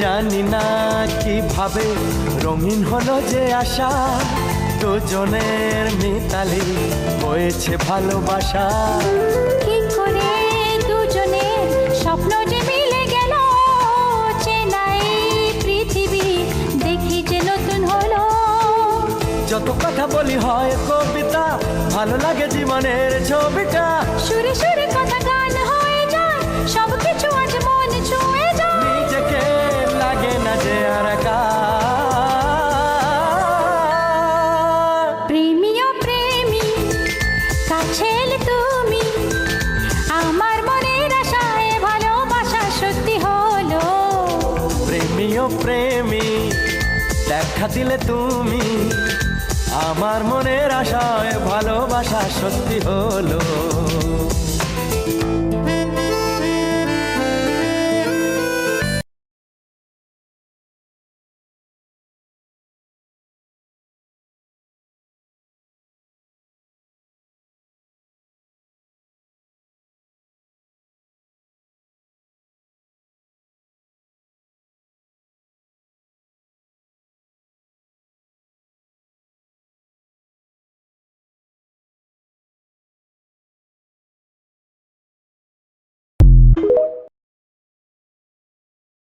জানি না কিভাবে রঙিন হলো যে আশা, দুজনের মিতালি হয়েছে ভালোবাসা। কি করে দুজনের স্বপ্ন যে মিলে গেল, চেনাই পৃথিবী দেখি যে নতুন হলো। যত কথা বলি হয় কবিতা, ভালো লাগে জীবনের ছবিটা। সুরে সুরে কথা গান হয়ে যায়, সবকিছু আজ মন ছুঁয়ে যায়। নিজেকে লাগে না যে আর একা। প্রেমী ও প্রেমী কাছে এলে তুমি, আমার মনের আশায় ভালোবাসা সত্যি হলো। প্রেমী ও প্রেমী দেখা দিলে তুমি, আমার মনের আশায় ভালোবাসা সত্যি হলো।